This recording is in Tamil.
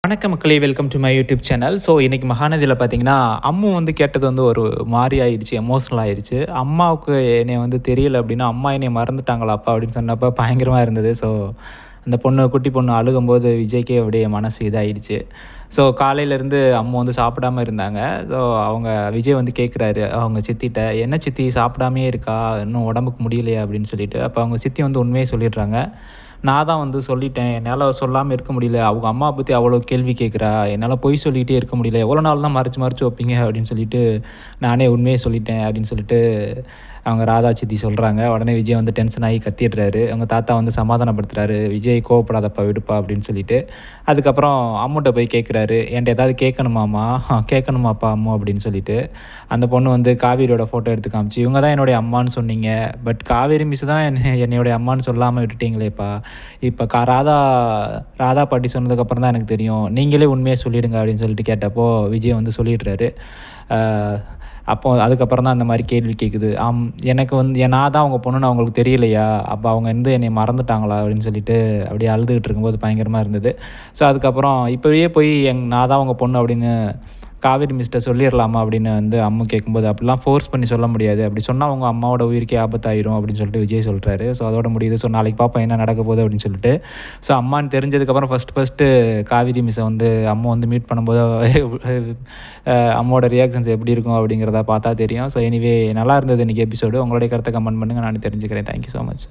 வணக்கம் மக்களே, welcome to my YouTube channel. So இன்றைக்கி மகாநதியில் பார்த்தீங்கன்னா, அம்மு வந்து கேட்டது வந்து ஒரு மாறி ஆயிடுச்சு, எமோஷ்னல் ஆயிடுச்சு. அம்மாவுக்கு என்னை வந்து தெரியல அப்படின்னா, அம்மா என்னை மறந்துட்டாங்களாப்பா அப்படின்னு சொன்னப்போ பயங்கரமாக இருந்தது. ஸோ அந்த பொண்ணு, குட்டி பொண்ணு அழுகும்போது விஜய்க்கே அப்படியே மனசு இதாகிடுச்சு. ஸோ காலையிலேருந்து அம்மு வந்து சாப்பிடாம இருந்தாங்க. ஸோ அவங்க விஜய் வந்து கேட்குறாரு அவங்க சித்திட்ட, "என்ன சித்தி சாப்பிடாமையே இருக்கா? இன்னும் உடம்புக்கு முடியலையா?" அப்படின்னு சொல்லிட்டு. அப்போ அவங்க சித்தி வந்து உண்மையை சொல்லிடுறாங்க. நான் தான் வந்து சொல்லிட்டேன். என்னால சொல்லாம இருக்க முடியல. அவங்க அம்மாவ பத்தி அவ்வளோ கேள்வி கேட்குறா. என்னால பொய் சொல்லிட்டே இருக்க முடியல. எவ்வளோ நாள் தான் மறைச்சு மறைச்சு வைப்பீங்க அப்படின்னு சொல்லிட்டு, நானே உண்மைய சொல்லிட்டேன் அப்படின்னு சொல்லிட்டு அவங்க ராதா சித்தி சொல்றாங்க. உடனே விஜய் வந்து டென்ஷன் ஆகி கத்திடுறாரு. அவங்க தாத்தா வந்து சமாதானப்படுத்துறாரு. "விஜய் கோவப்படாதப்பா, விடுப்பா" அப்படின்னு சொல்லிட்டு. அதுக்கப்புறம் அம்முட்ட போய் கேட்குறாரு, "என்ட்ட ஏதாவது கேட்கணுமாம்மா? கேட்கணுமாப்பா அம்மு?" அப்படின்னு சொல்லிட்டு. அந்த பொண்ணு வந்து காவேரியோட ஃபோட்டோ எடுத்து காமிச்சு, "இவங்க தான் என்னுடைய அம்மான்னு சொன்னீங்க. பட் காவேரி மிஸ் தான் என்னுடைய அம்மான்னு சொல்லாம விட்டுட்டீங்களேப்பா. இப்ப ராதா ராதா பாட்டி சொன்னதுக்கப்புறம் தான் எனக்கு தெரியும். நீங்களே உண்மைய சொல்லிடுங்க" அப்படின்னு சொல்லிட்டு கேட்டப்போ, விஜய் வந்து சொல்லிடுறாரு. அ அப்போ அதுக்கப்புறம் தான் அந்த மாரி கேள்வி கேட்குது. எனக்கு வந்து நான் தான் அவங்க பொண்ணுன்னு அவங்களுக்கு தெரியலையா? அப்போ அவங்க வந்து என்னைய மறந்துட்டாங்களா? அப்படின்னு சொல்லிட்டு அப்படியே அழுதுகிட்டு இருக்கும்போது பயங்கரமா இருந்தது. ஸோ அதுக்கப்புறம் இப்பவே போய் நான் தான் உங்க பொண்ணு அப்படின்னு காவேரி மிஸ்ட்ட சொல்லிறலாமா? அப்படின்னு வந்து அம்மு கேட்கும்போது, அப்படிலாம் ஃபோர்ஸ் பண்ணி சொல்ல முடியாது. அப்படி சொன்னா உங்க அம்மாவோட உயிருக்கே ஆபத்தாயிரும் அப்படின்னு சொல்லிட்டு விஜய் சொல்றாரு. ஸோ அதோட முடியுது. ஸோ நாளைக்கு பார்ப்போம் என்ன நடக்க போகுது அப்படின்னு சொல்லிட்டு. ஸோ அம்மான்னு தெரிஞ்சதுக்கப்புறம் ஃபர்ஸ்ட்டு காவேரி மிஸ்ஸ வந்து அம்மு வந்து மீட் பண்ணும்போது அம்மாவோட ரியாக்ஷன்ஸ் எப்படி இருக்கும் அப்படிங்கிறத பார்த்தா தெரியும். ஸோ எனிவே நல்லா இருந்தது இன்னைக்கு எபிசோடு. உங்களுடைய கருத்தை கமெண்ட் பண்ணுங்க. நானும் தெரிஞ்சுக்கிறேன். Thank you so much.